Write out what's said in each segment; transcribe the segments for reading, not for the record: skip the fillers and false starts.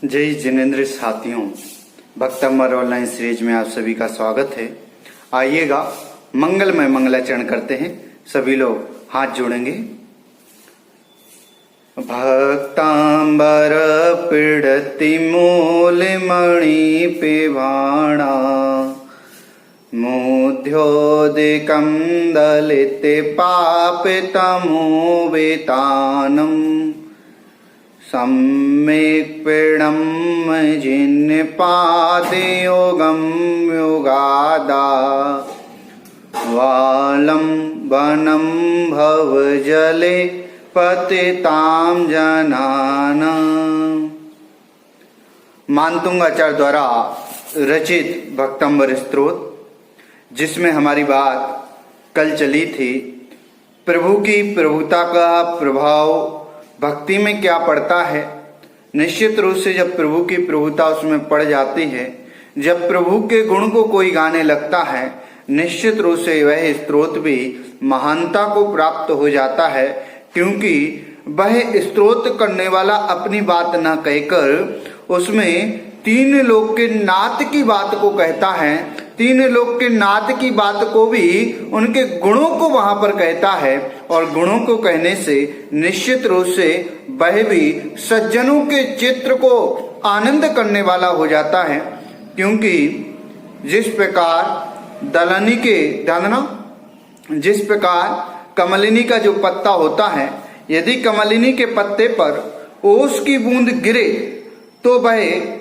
जय जिनेन्द्र साथियों, भक्तमर online series में आप सभी का स्वागत है। आइएगा मंगलमय मंगलाचरण करते हैं। सभी लोग हाथ जोड़ेंगे। भक्तांबर पीड़ति मूल मणि पिवाणा मुध्योदिकं दलिते पापितमो वेतानम् सम्यक् पीडं जिन्पादयोगं योगादा वालं वनं भवजले पतितां जनानां। मानतुंग आचार्य द्वारा रचित भक्तंबर स्तोत्र, जिसमें हमारी बात कल चली थी। प्रभु की प्रभुता का प्रभाव भक्ति में क्या पड़ता है। निश्चित रूप से जब प्रभु की प्रभुता उसमें पड़ जाती है, जब प्रभु के गुण को कोई गाने लगता है, निश्चित रूप से वह स्तोत्र भी महानता को प्राप्त हो जाता है, क्योंकि वह स्तोत्र करने वाला अपनी बात न कहकर उसमें तीन लोक के नाथ की बात को कहता है। तीन लोक के नाथ की बात को भी उनके गुणों को वहां पर कहता है, और गुणों को कहने से निश्चित रूप से वह भी सज्जनों के चित्र को आनंद करने वाला हो जाता है। क्योंकि जिस प्रकार दलनी के दानना, जिस प्रकार कमलिनी का जो पत्ता होता है, यदि कमलिनी के पत्ते पर ओस की बूंद गिरे तो वह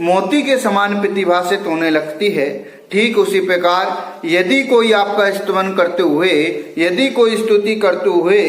मोती के समान प्रतिभासित होने लगती है। ठीक उसी प्रकार यदि कोई आपका स्तवन करते हुए, यदि कोई स्तुति करते हुए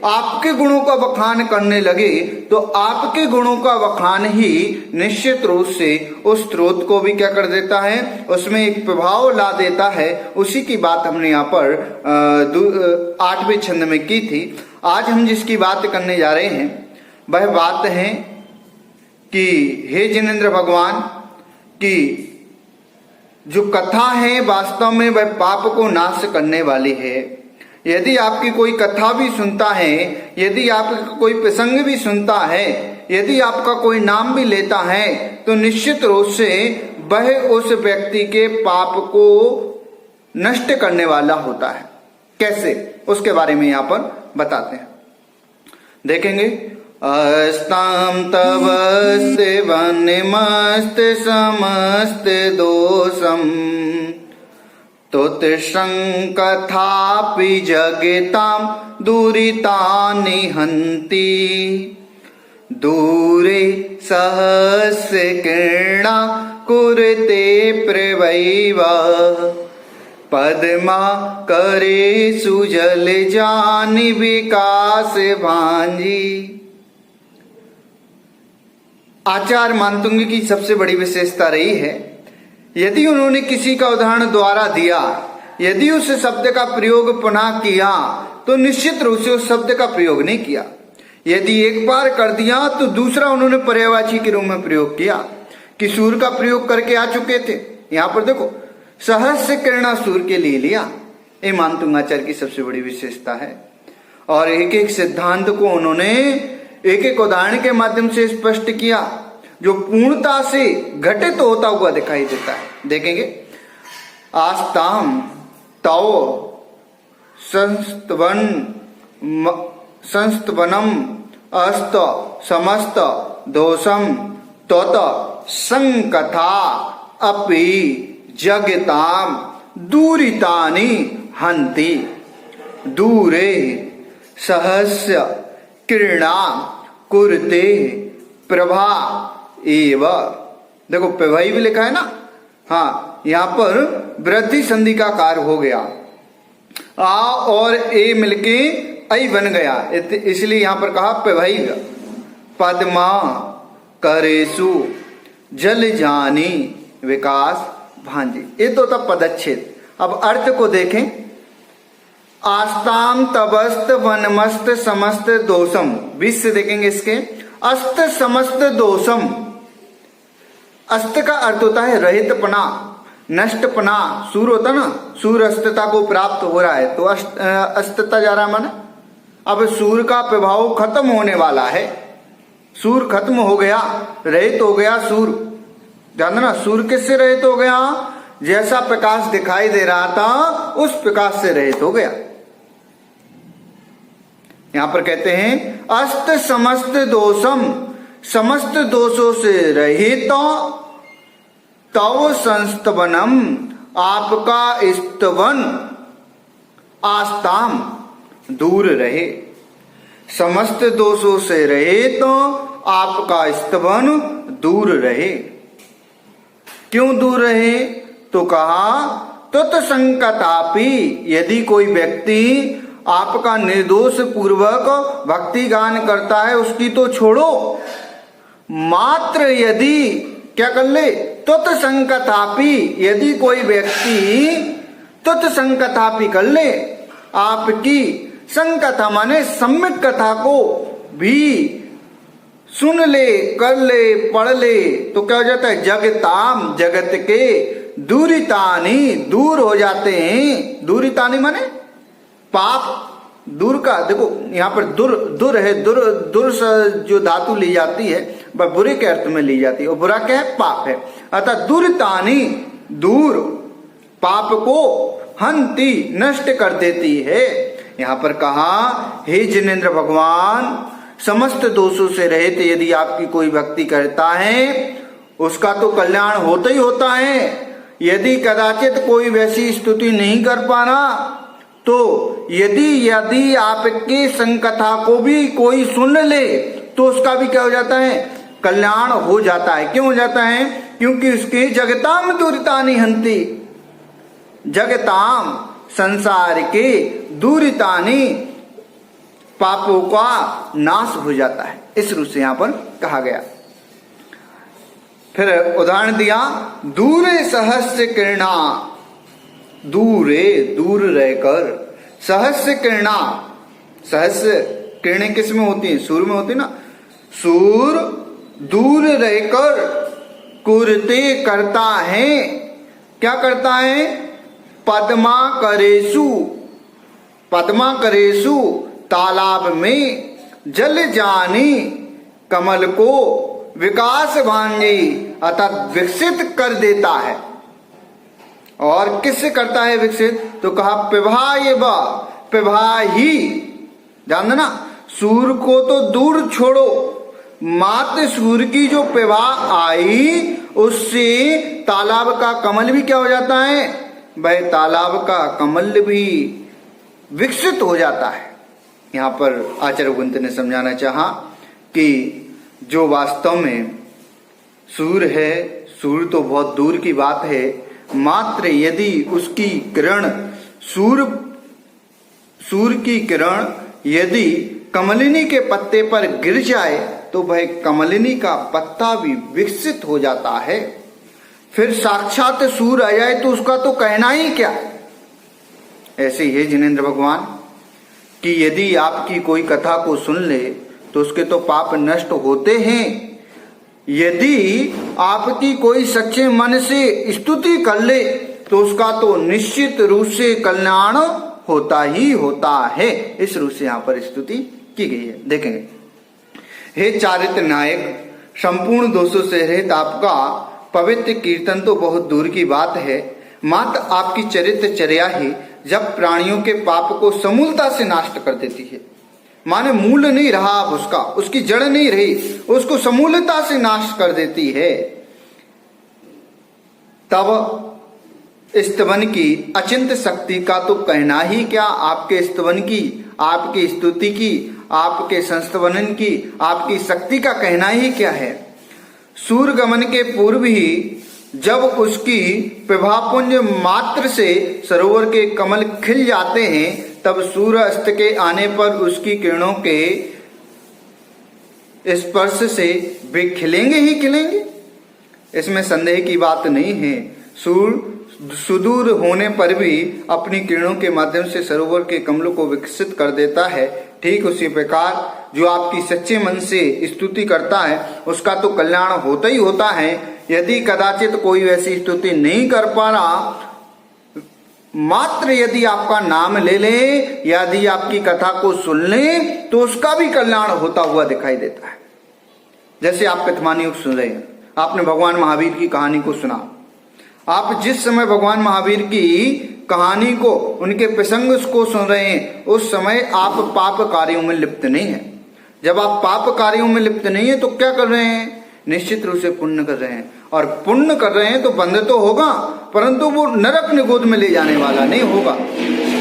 आपके गुणों का बखान करने लगे, तो आपके गुणों का बखान ही निश्चित रूप से उस स्रोत को भी क्या कर देता है, उसमें एक प्रभाव ला देता है। उसी की बात हमने यहाँ पर 8वें छंद में की थी। आज हम जिसकी बात करने जा रहे हैं वह बात है कि हे जिनेन्द्र भगवान की जो कथा है वास्तव में वह पाप को नाश करने वाली है। यदि आपकी कोई कथा भी सुनता है, यदि आपका कोई प्रसंग भी सुनता है, यदि आपका कोई नाम भी लेता है, तो निश्चित रूप से वह उस व्यक्ति के पाप को नष्ट करने वाला होता है। कैसे, उसके बारे में यहाँ पर बताते हैं, देखेंगे। अस्तां तवस्ते वनिमस्त समस्त दोषम् तोतिषं कथापि जगतां दुरितानि हन्ति दूरे सहस्रकिरणा कुरुते प्रवैव पद्मा करे सुजल जानि विकास भांजी। आचार्य मानतुंग की सबसे बड़ी विशेषता रही है, यदि उन्होंने किसी का उदाहरण द्वारा दिया, यदि उस शब्द का प्रयोग पुनः किया, तो निश्चित रूप से उस शब्द का प्रयोग नहीं किया। यदि एक बार कर दिया तो दूसरा उन्होंने पर्यायवाची के रूप में प्रयोग किया, कि सूर्य का प्रयोग करके आ चुके थे। यहाँ पर देखो, सहस्र किरणा सूर्य के लिए लिया। ये मानतुंग आचार्य की सबसे बड़ी विशेषता है। और एक एक सिद्धांत को उन्होंने एक एक उदाहरण के माध्यम से स्पष्ट किया, जो पूर्णता से घटित होता हुआ दिखाई देता है। देखेंगे, आस्ताम तव संस्तवनम अस्त समस्त दोषम तोत संकथा अपि जगताम दूरितानि हन्ति दूरे सहस्य किरणा कुरुते प्रभा एव। देखो, प्रभा भी लिखा है ना। हाँ, यहाँ पर वृद्धि संधि का कार्य हो गया, आ और ए मिलके ऐ बन गया, इसलिए यहाँ पर कहा प्रभा। पद्मा करेसु जल जानी विकास भांजी। ये तो था पदच्छेद। अब अर्थ को देखें। आस्ताम तबस्त वनमस्त समस्त दोषम, 20 से देखेंगे इसके। अस्त समस्त दोषम, अस्त का अर्थ होता है रहितपना, नष्टपना। सूर्य होता ना, सूर्य अस्तता को प्राप्त हो रहा है तो अस्तता जा रहा है। माना अब सूर्य का प्रभाव खत्म होने वाला है, सूर खत्म हो गया, रहित हो गया सूर। जानना ना, सूर किससे रहित हो गया? जैसा प्रकाश दिखाई दे रहा था उस प्रकाश से रहित हो गया। यहां पर कहते हैं अस्त समस्त दोषम, समस्त दोषों से रहित तव संस्तवनम, आपका स्तवन आस्ताम दूर रहे। समस्त दोषों से रहित आपका स्तवन दूर रहे। क्यों दूर रहे? तो कहा तत्संकतापि, यदि कोई व्यक्ति आपका निर्दोष पूर्वक भक्ति गान करता है उसकी तो छोड़ो, मात्र यदि क्या कर ले? तत्संकतापि, यदि कोई व्यक्ति तत्संकतापि कर ले, आपकी संकथा माने सम्यक कथा को भी सुन ले, कर ले, पढ़ ले, तो क्या हो जाता है? जगताम, जगत के दूरितानी, दूर हो जाते हैं। दूरितानी माने पाप दूर का। देखो यहाँ पर दुर है, दुर जो धातु ली जाती है वह बुरे के अर्थ में ली जाती है, और बुरा क्या है? पाप है। अतः दूरितानी, दूर, पाप को हंती, नष्ट कर देती है। यहाँ पर कहा हे जिनेन्द्र भगवान, समस्त दोषों से रहित यदि आपकी कोई भक्ति करता है उसका तो कल्याण होता ही होता है। यदि कदाचित कोई वैसी स्तुति नहीं कर पाना, तो यदि आपके संकथा को भी कोई सुन ले तो उसका भी क्या हो जाता है? कल्याण हो जाता है। क्यों हो जाता है? क्योंकि उसके जगताम दूरितानि हंति, जगताम संसार के दूरितानि पापों का नाश हो जाता है। इस रूप से यहां पर कहा गया। फिर उदाहरण दिया, दूरे सहस्र किरणा, दूरे दूर रहकर, सहस्र किरणा, सहस्र किरणें किस में होती हैं? सूर्य में होती है ना। सूर दूर रहकर कुरते करता है, क्या करता है? पद्मा करेसु, पद्मा करेसु, तालाब में जल जानी कमल को विकास भांजी, अर्थात विकसित कर देता है। और किससे करता है विकसित? तो कहा पिभा ही, जानना ना, सूर्य को तो दूर छोड़ो, मात्र सूर्य की जो पिभा आई उससे तालाब का कमल भी क्या हो जाता है? वह तालाब का कमल भी विकसित हो जाता है। यहाँ पर आचार्य गुंत ने समझाना चाहा कि जो वास्तव में सूर्य है, सूर्य तो बहुत दूर की बात है, मात्र यदि उसकी किरण, सूर्य की किरण यदि कमलिनी के पत्ते पर गिर जाए तो वह कमलिनी का पत्ता भी विकसित हो जाता है। फिर साक्षात सूर्य आ जाए तो उसका तो कहना ही क्या। ऐसे ही जिनेन्द्र भगवान कि यदि आपकी कोई कथा को सुन ले तो उसके तो पाप नष्ट होते हैं। यदि आपकी कोई सच्चे मन से स्तुति कर ले तो उसका तो निश्चित रूप से कल्याण होता ही होता है। इस रूप से यहाँ पर स्तुति की गई है। देखेंगे, हे चारित्र नायक, संपूर्ण दोषों से रहित आपका पवित्र कीर्तन तो बहुत दूर की बात है, मात्र आपकी चरित्र चर्या ही जब प्राणियों के पाप को समूलता से नष्ट कर देती है। माने मूल नहीं रहा अब उसका, उसकी जड़ नहीं रही, उसको समूलता से नाश कर देती है। तब स्तवन की अचिंत शक्ति का तो कहना ही क्या। आपके स्तवन की, आपकी स्तुति की, आपके संस्तवनन की, आपकी शक्ति का कहना ही क्या है। सूर्य गमन के पूर्व ही जब उसकी प्रभापुंज मात्र से सरोवर के कमल खिल जाते हैं, तब सूर्य अस्त के आने पर उसकी किरणों के स्पर्श से वे खिलेंगे ही खिलेंगे, इसमें संदेह की बात नहीं है। सूर्य सुदूर होने पर भी अपनी किरणों के माध्यम से सरोवर के कमलों को विकसित कर देता है। ठीक उसी प्रकार जो आपकी सच्चे मन से स्तुति करता है उसका तो कल्याण होता ही होता है। यदि कदाचित कोई वैसी स्तुति नहीं कर पा रहा, मात्र यदि आपका नाम ले ले, यदि आपकी कथा को सुन ले, तो उसका भी कल्याण होता हुआ दिखाई देता है। जैसे आप कथमान युग सुन रहे हैं, आपने भगवान महावीर की कहानी को सुना। आप जिस समय भगवान महावीर की कहानी को, उनके प्रसंग को सुन रहे हैं, उस समय आप पाप कार्यों में लिप्त नहीं है। जब आप पाप कार्यों में लिप्त नहीं है तो क्या कर रहे हैं? निश्चित रूप से पुण्य कर रहे हैं। और पुण्य कर रहे हैं तो बंध तो होगा, परंतु वो नरक निगोद में ले जाने वाला नहीं होगा।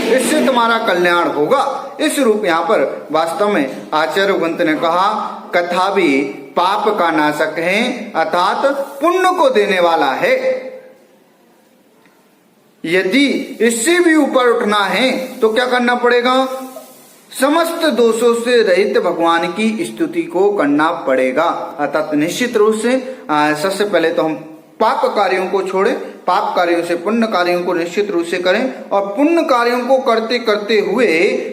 इससे तुम्हारा कल्याण होगा। इस रूप यहाँ पर वास्तव में आचार्य ग्रंथ ने कहा, कथा भी पाप का नाशक है, अर्थात पुण्य को देने वाला है। यदि इससे भी ऊपर उठना है तो क्या करना पड़ेगा? समस्त दोषों से रहित भगवान की स्तुति को करना पड़ेगा। अर्थात निश्चित रूप से सबसे पहले तो हम पाप कार्यों को छोड़ें, पाप कार्यों से पुण्य कार्यों को निश्चित रूप से करें, और पुण्य कार्यों को करते करते हुए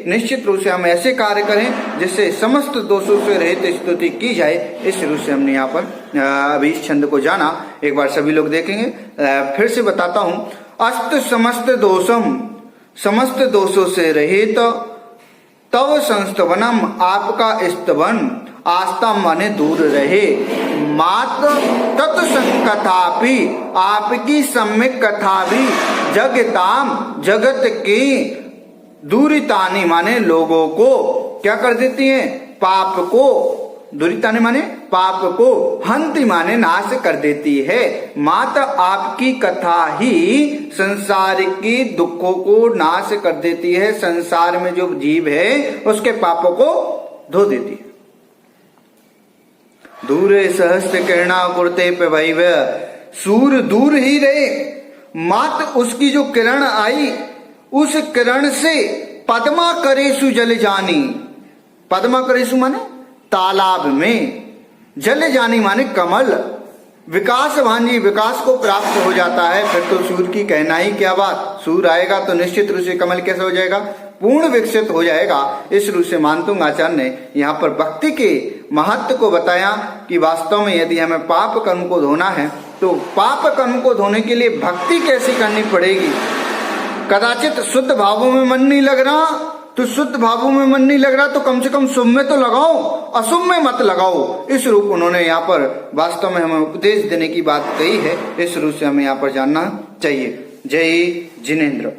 निश्चित रूप से हम ऐसे कार्य करें जिससे समस्त दोषों से रहित स्तुति की जाए। इस रूप से हमने यहाँ पर अभी इस छंद को जाना। एक बार सभी लोग देखेंगे, फिर से बताता हूँ। अस्त समस्त दोषम, समस्त दोषों से रहित, तव संस्तवनम, आपका स्तवन, आस्था माने दूर रहे, मात्र तत्संकथापि, आपकी सम्यक कथा भी, जगताम, जगत की, दूरितानी माने लोगों को क्या कर देती है? पाप को, दूरितानी माने पाप को, हंति माने नाश कर देती है। मात्र आपकी कथा ही संसार की दुखों को नाश कर देती है। संसार में जो जीव है उसके पापों को धो देती है। दूरे सहस्त्र किरणा कुरते पे भैव, सूर्य दूर ही रहे, मात्र उसकी जो किरण आई, उस किरण से पद्मा करेसु जल जानी। पद्मा करेसु माने तालाब में, जल जानी माने कमल, विकास भांजी, विकास को प्राप्त हो जाता है। फिर तो सूर्य की कहना ही क्या बात। सूर्य आएगा तो निश्चित रूप से कमल कैसे हो जाएगा? पूर्ण विकसित हो जाएगा। इस रूप से मानतुंग आचार्य ने यहाँ पर भक्ति के महत्व को बताया कि वास्तव में यदि हमें पाप कर्म को धोना है तो पाप कर्म को धोने के लिए भक्ति कैसी करनी पड़ेगी। कदाचित शुद्ध भावों में मन नहीं लग रहा, तो शुद्ध भावों में मन नहीं लग रहा तो कम से कम शुभ में तो लगाओ, अशुभ में मत लगाओ। इस रूप उन्होंने यहाँ पर वास्तव में हमें उपदेश देने की बात कही है। इस रूप से हमें यहाँ पर जानना चाहिए। जय जिनेन्द्र।